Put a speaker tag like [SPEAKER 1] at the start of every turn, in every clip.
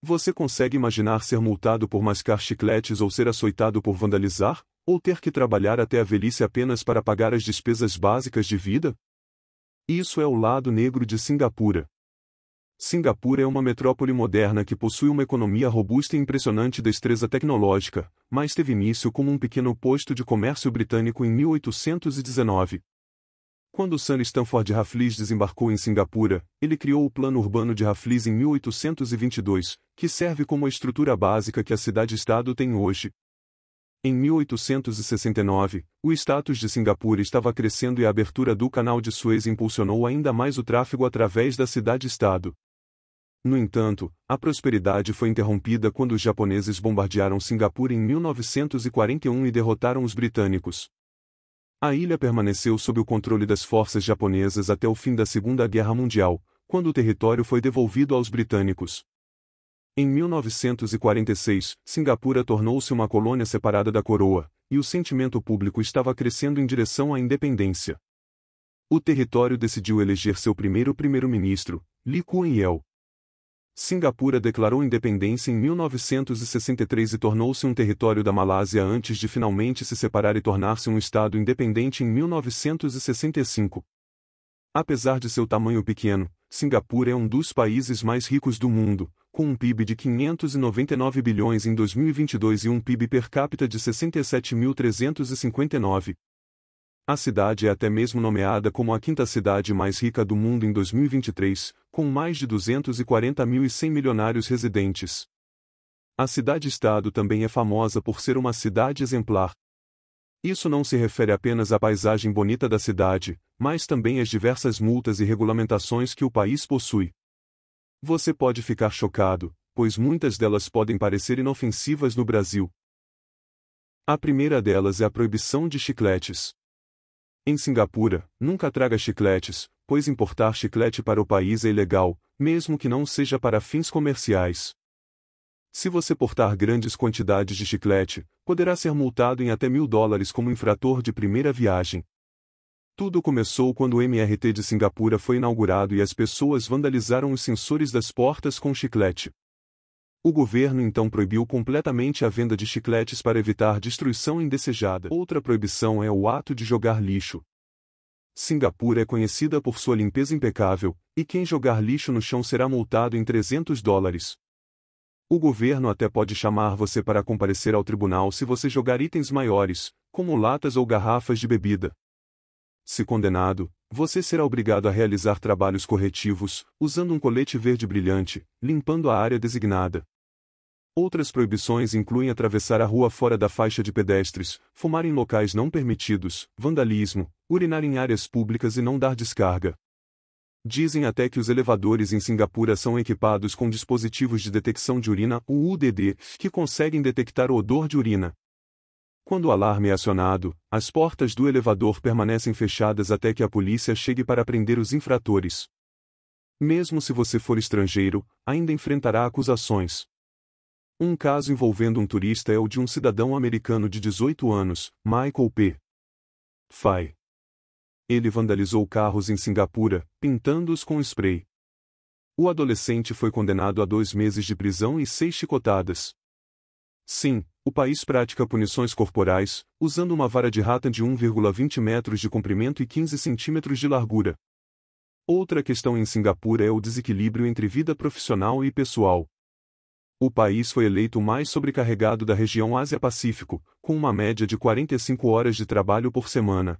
[SPEAKER 1] Você consegue imaginar ser multado por mascar chicletes ou ser açoitado por vandalizar, ou ter que trabalhar até a velhice apenas para pagar as despesas básicas de vida? Isso é o lado negro de Cingapura. Cingapura é uma metrópole moderna que possui uma economia robusta e impressionante destreza tecnológica, mas teve início como um pequeno posto de comércio britânico em 1819. Quando Sir Stamford Raffles desembarcou em Cingapura, ele criou o Plano Urbano de Raffles em 1822, que serve como a estrutura básica que a cidade-estado tem hoje. Em 1869, o status de Cingapura estava crescendo e a abertura do Canal de Suez impulsionou ainda mais o tráfego através da cidade-estado. No entanto, a prosperidade foi interrompida quando os japoneses bombardearam Cingapura em 1941 e derrotaram os britânicos. A ilha permaneceu sob o controle das forças japonesas até o fim da Segunda Guerra Mundial, quando o território foi devolvido aos britânicos. Em 1946, Cingapura tornou-se uma colônia separada da coroa, e o sentimento público estava crescendo em direção à independência. O território decidiu eleger seu primeiro primeiro-ministro, Lee Kuan Yew. Cingapura declarou independência em 1963 e tornou-se um território da Malásia antes de finalmente se separar e tornar-se um estado independente em 1965. Apesar de seu tamanho pequeno, Cingapura é um dos países mais ricos do mundo, com um PIB de 599 bilhões em 2022 e um PIB per capita de 67.359. A cidade é até mesmo nomeada como a quinta cidade mais rica do mundo em 2023, com mais de 240.100 milionários residentes. A cidade-estado também é famosa por ser uma cidade exemplar. Isso não se refere apenas à paisagem bonita da cidade, mas também às diversas multas e regulamentações que o país possui. Você pode ficar chocado, pois muitas delas podem parecer inofensivas no Brasil. A primeira delas é a proibição de chicletes. Em Cingapura, nunca traga chicletes, pois importar chiclete para o país é ilegal, mesmo que não seja para fins comerciais. Se você portar grandes quantidades de chiclete, poderá ser multado em até $1.000 como infrator de primeira viagem. Tudo começou quando o MRT de Cingapura foi inaugurado e as pessoas vandalizaram os sensores das portas com chiclete. O governo então proibiu completamente a venda de chicletes para evitar destruição indesejada. Outra proibição é o ato de jogar lixo. Cingapura é conhecida por sua limpeza impecável, e quem jogar lixo no chão será multado em $300. O governo até pode chamar você para comparecer ao tribunal se você jogar itens maiores, como latas ou garrafas de bebida. Se condenado, você será obrigado a realizar trabalhos corretivos, usando um colete verde brilhante, limpando a área designada. Outras proibições incluem atravessar a rua fora da faixa de pedestres, fumar em locais não permitidos, vandalismo, urinar em áreas públicas e não dar descarga. Dizem até que os elevadores em Cingapura são equipados com dispositivos de detecção de urina, o UDD, que conseguem detectar o odor de urina. Quando o alarme é acionado, as portas do elevador permanecem fechadas até que a polícia chegue para prender os infratores. Mesmo se você for estrangeiro, ainda enfrentará acusações. Um caso envolvendo um turista é o de um cidadão americano de 18 anos, Michael P. Fay. Ele vandalizou carros em Cingapura, pintando-os com spray. O adolescente foi condenado a 2 meses de prisão e 6 chicotadas. Sim, o país pratica punições corporais, usando uma vara de rata de 1,20 metros de comprimento e 15 centímetros de largura. Outra questão em Cingapura é o desequilíbrio entre vida profissional e pessoal. O país foi eleito o mais sobrecarregado da região Ásia-Pacífico, com uma média de 45 horas de trabalho por semana.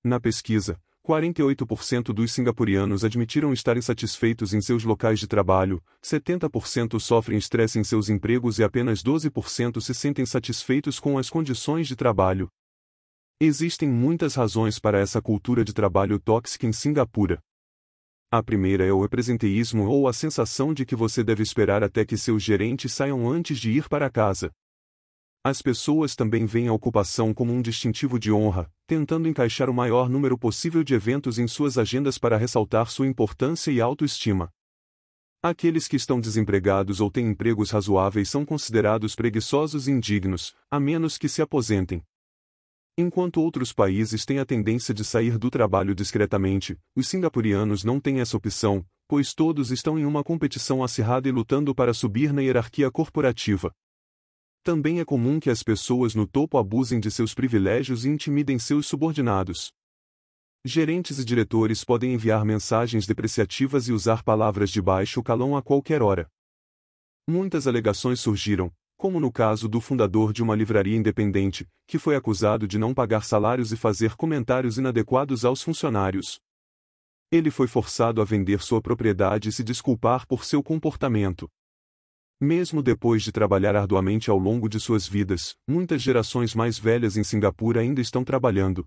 [SPEAKER 1] Na pesquisa, 48% dos cingapurianos admitiram estar insatisfeitos em seus locais de trabalho, 70% sofrem estresse em seus empregos e apenas 12% se sentem satisfeitos com as condições de trabalho. Existem muitas razões para essa cultura de trabalho tóxica em Cingapura. A primeira é o representeísmo ou a sensação de que você deve esperar até que seus gerentes saiam antes de ir para casa. As pessoas também veem a ocupação como um distintivo de honra, tentando encaixar o maior número possível de eventos em suas agendas para ressaltar sua importância e autoestima. Aqueles que estão desempregados ou têm empregos razoáveis são considerados preguiçosos e indignos, a menos que se aposentem. Enquanto outros países têm a tendência de sair do trabalho discretamente, os cingapurianos não têm essa opção, pois todos estão em uma competição acirrada e lutando para subir na hierarquia corporativa. Também é comum que as pessoas no topo abusem de seus privilégios e intimidem seus subordinados. Gerentes e diretores podem enviar mensagens depreciativas e usar palavras de baixo calão a qualquer hora. Muitas alegações surgiram, como no caso do fundador de uma livraria independente, que foi acusado de não pagar salários e fazer comentários inadequados aos funcionários. Ele foi forçado a vender sua propriedade e se desculpar por seu comportamento. Mesmo depois de trabalhar arduamente ao longo de suas vidas, muitas gerações mais velhas em Singapura ainda estão trabalhando.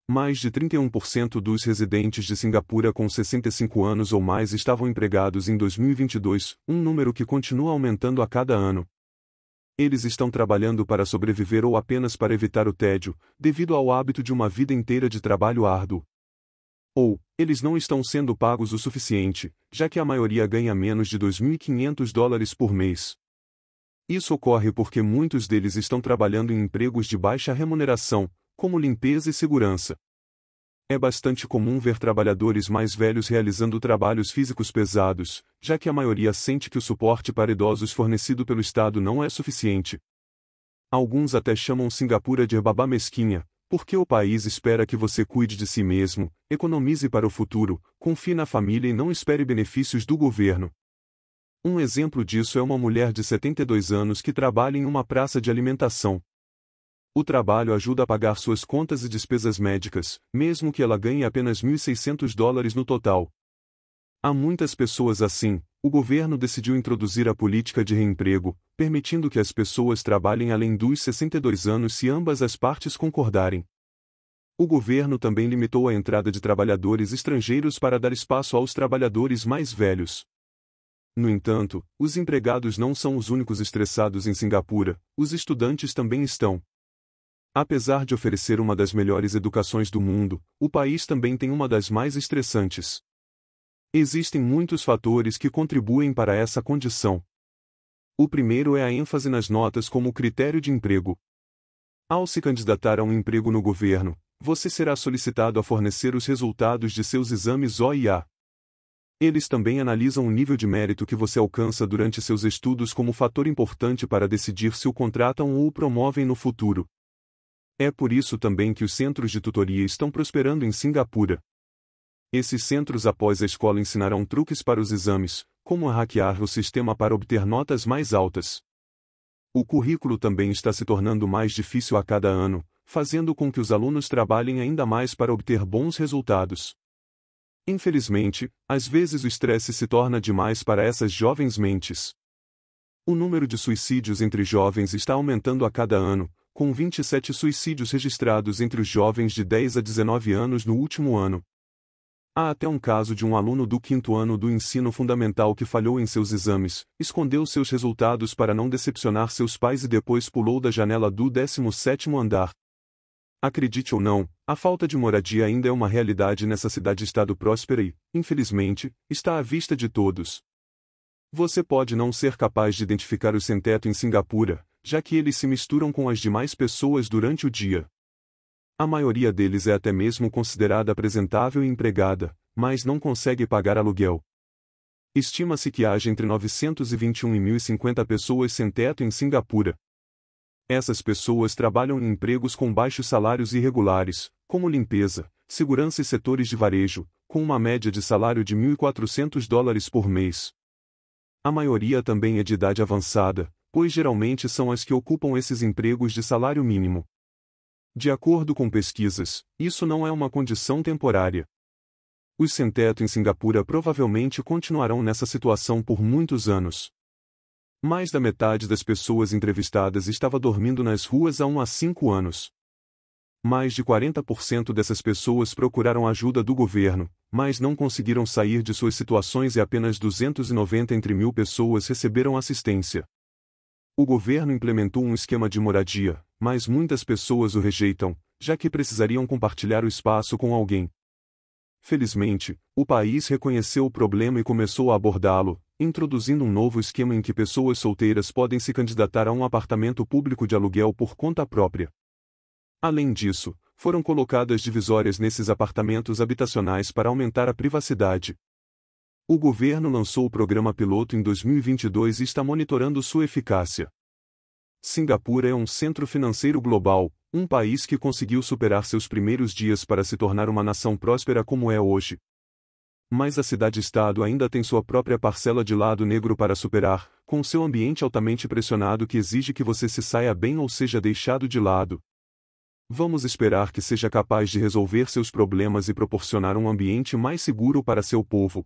[SPEAKER 1] Mais de 31% dos residentes de Singapura com 65 anos ou mais estavam empregados em 2022, um número que continua aumentando a cada ano. Eles estão trabalhando para sobreviver ou apenas para evitar o tédio, devido ao hábito de uma vida inteira de trabalho árduo. Ou, eles não estão sendo pagos o suficiente, já que a maioria ganha menos de $2.500 por mês. Isso ocorre porque muitos deles estão trabalhando em empregos de baixa remuneração, como limpeza e segurança. É bastante comum ver trabalhadores mais velhos realizando trabalhos físicos pesados, já que a maioria sente que o suporte para idosos fornecido pelo Estado não é suficiente. Alguns até chamam Singapura de babá mesquinha, porque o país espera que você cuide de si mesmo, economize para o futuro, confie na família e não espere benefícios do governo. Um exemplo disso é uma mulher de 72 anos que trabalha em uma praça de alimentação. O trabalho ajuda a pagar suas contas e despesas médicas, mesmo que ela ganhe apenas $1.600 no total. Há muitas pessoas assim. O governo decidiu introduzir a política de reemprego, permitindo que as pessoas trabalhem além dos 62 anos se ambas as partes concordarem. O governo também limitou a entrada de trabalhadores estrangeiros para dar espaço aos trabalhadores mais velhos. No entanto, os empregados não são os únicos estressados em Singapura, os estudantes também estão. Apesar de oferecer uma das melhores educações do mundo, o país também tem uma das mais estressantes. Existem muitos fatores que contribuem para essa condição. O primeiro é a ênfase nas notas como critério de emprego. Ao se candidatar a um emprego no governo, você será solicitado a fornecer os resultados de seus exames OIA. Eles também analisam o nível de mérito que você alcança durante seus estudos como fator importante para decidir se o contratam ou o promovem no futuro. É por isso também que os centros de tutoria estão prosperando em Singapura. Esses centros após a escola ensinarão truques para os exames, como hackear o sistema para obter notas mais altas. O currículo também está se tornando mais difícil a cada ano, fazendo com que os alunos trabalhem ainda mais para obter bons resultados. Infelizmente, às vezes o estresse se torna demais para essas jovens mentes. O número de suicídios entre jovens está aumentando a cada ano, com 27 suicídios registrados entre os jovens de 10 a 19 anos no último ano. Há até um caso de um aluno do 5º ano do ensino fundamental que falhou em seus exames, escondeu seus resultados para não decepcionar seus pais e depois pulou da janela do 17º andar. Acredite ou não, a falta de moradia ainda é uma realidade nessa cidade-estado próspera e, infelizmente, está à vista de todos. Você pode não ser capaz de identificar o sem-teto em Singapura, já que eles se misturam com as demais pessoas durante o dia. A maioria deles é até mesmo considerada apresentável e empregada, mas não consegue pagar aluguel. Estima-se que haja entre 921 e 1.050 pessoas sem teto em Singapura. Essas pessoas trabalham em empregos com baixos salários irregulares, como limpeza, segurança e setores de varejo, com uma média de salário de $1.400 por mês. A maioria também é de idade avançada, pois geralmente são as que ocupam esses empregos de salário mínimo. De acordo com pesquisas, isso não é uma condição temporária. Os sem-teto em Singapura provavelmente continuarão nessa situação por muitos anos. Mais da metade das pessoas entrevistadas estava dormindo nas ruas há 1 a 5 anos. Mais de 40% dessas pessoas procuraram ajuda do governo, mas não conseguiram sair de suas situações e apenas 290 entre 1.000 pessoas receberam assistência. O governo implementou um esquema de moradia, mas muitas pessoas o rejeitam, já que precisariam compartilhar o espaço com alguém. Felizmente, o país reconheceu o problema e começou a abordá-lo, introduzindo um novo esquema em que pessoas solteiras podem se candidatar a um apartamento público de aluguel por conta própria. Além disso, foram colocadas divisórias nesses apartamentos habitacionais para aumentar a privacidade. O governo lançou o programa piloto em 2022 e está monitorando sua eficácia. Singapura é um centro financeiro global, um país que conseguiu superar seus primeiros dias para se tornar uma nação próspera como é hoje. Mas a cidade-estado ainda tem sua própria parcela de lado negro para superar, com seu ambiente altamente pressionado que exige que você se saia bem ou seja deixado de lado. Vamos esperar que seja capaz de resolver seus problemas e proporcionar um ambiente mais seguro para seu povo.